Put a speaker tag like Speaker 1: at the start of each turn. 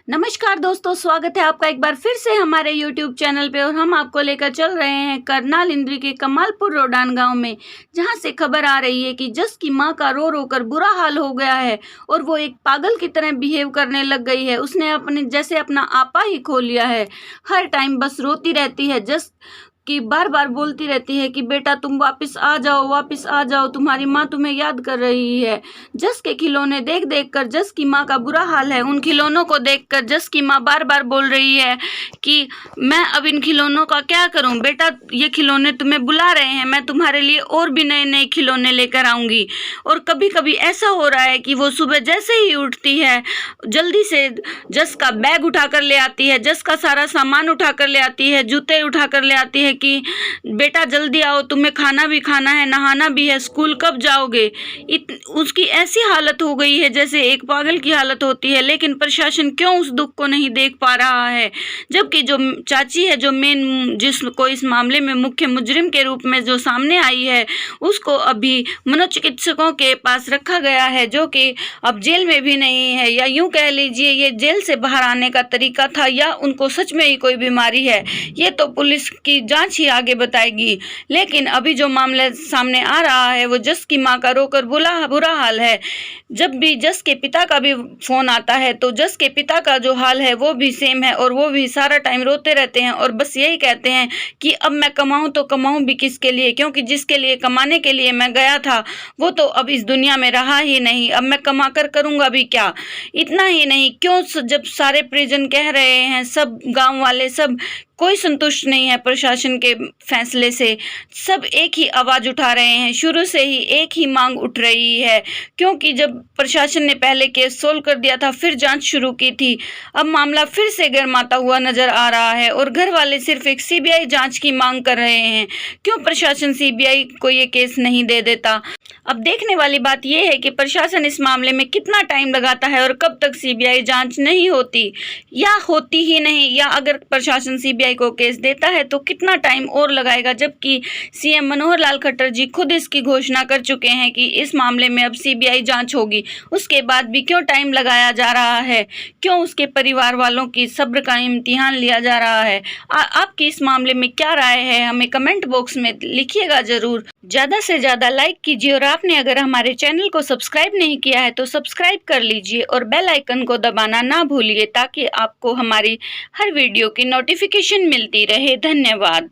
Speaker 1: नमस्कार दोस्तों, स्वागत है आपका एक बार फिर से हमारे YouTube चैनल पे। और हम आपको लेकर चल रहे हैं करनाल इंद्री के कमालपुर रोडान गांव में, जहां से खबर आ रही है कि जस की मां का रो रो कर बुरा हाल हो गया है और वो एक पागल की तरह बिहेव करने लग गई है। उसने अपने जैसे अपना आपा ही खो लिया है। हर टाइम बस रोती रहती है, जस कि बार बार बोलती रहती है कि बेटा तुम वापस आ जाओ, तुम्हारी माँ तुम्हें याद कर रही है। जस के खिलौने देख देख कर जस की माँ का बुरा हाल है। उन खिलौनों को देखकर जस की माँ बार बार बोल रही है कि मैं अब इन खिलौनों का क्या करूं। बेटा ये खिलौने तुम्हें बुला रहे हैं, मैं तुम्हारे लिए और भी नए नए खिलौने लेकर आऊंगी। और कभी कभी ऐसा हो रहा है कि वो सुबह जैसे ही उठती है जल्दी से जस का बैग उठा कर ले आती है, जस का सारा सामान उठा कर ले आती है, जूते उठा कर ले आती है कि बेटा जल्दी आओ, तुम्हें खाना भी खाना है, नहाना भी है, स्कूल कब जाओगे। उसकी ऐसी हालत हो गई है जैसे एक पागल की हालत होती है। लेकिन प्रशासन क्यों उस दुख को नहीं देख पा रहा है, जबकि जो चाची है, जो मेन जिसको इस मामले में मुख्य मुजरिम के रूप में जो सामने आई है, उसको अभी मनोचिकित्सकों के पास रखा गया है, जो कि अब जेल में भी नहीं है। या यूं कह लीजिए ये जेल से बाहर आने का तरीका था, या उनको सच में ही कोई बीमारी है, ये तो पुलिस की जांच ही आगे बताएगी। लेकिन अभी जो मामला सामने आ रहा है वो जस की मां का रोकर बुरा हाल है। जब भी जस के पिता का भी फोन आता है तो जस के पिता का जो हाल है वो भी सेम है, और वो भी सारा टाइम रोते रहते हैं और बस यही कहते हैं कि अब मैं कमाऊं तो कमाऊं भी किसके लिए, क्योंकि जिसके लिए कमाने के लिए मैं गया था वो तो अब इस दुनिया में रहा ही नहीं। अब मैं कमा कर करूंगा भी क्या। इतना ही नहीं, क्यों जब सारे परिजन कह रहे हैं, सब गांव वाले सब कोई संतुष्ट नहीं है प्रशासन के फैसले से, सब एक ही आवाज उठा रहे हैं। शुरू से ही एक ही मांग उठ रही है, क्योंकि जब प्रशासन ने पहले केस सोल्व कर दिया था, फिर जांच शुरू की थी, अब मामला फिर से गरमाता हुआ नजर आ रहा है और घर वाले सिर्फ एक सीबीआई जांच की मांग कर रहे हैं। क्यों प्रशासन सीबीआई को ये केस नहीं दे देता। अब देखने वाली बात यह है कि प्रशासन इस मामले में कितना टाइम लगाता है और कब तक सीबीआई जांच नहीं होती या होती ही नहीं, या अगर प्रशासन सीबीआई को केस देता है तो कितना टाइम और लगाएगा। जबकि सीएम मनोहर लाल खट्टर जी खुद इसकी घोषणा कर चुके हैं कि इस मामले में अब सीबीआई जांच होगी। उसके बाद भी क्यों टाइम लगाया जा रहा है, क्यों उसके परिवार वालों की सब्र का इम्तिहान लिया जा रहा है। आपकी इस मामले में क्या राय है, हमें कमेंट बॉक्स में लिखिएगा जरूर। ज़्यादा से ज़्यादा लाइक कीजिए, और आपने अगर हमारे चैनल को सब्सक्राइब नहीं किया है तो सब्सक्राइब कर लीजिए और बेल आइकन को दबाना ना भूलिए, ताकि आपको हमारी हर वीडियो की नोटिफिकेशन मिलती रहे। धन्यवाद।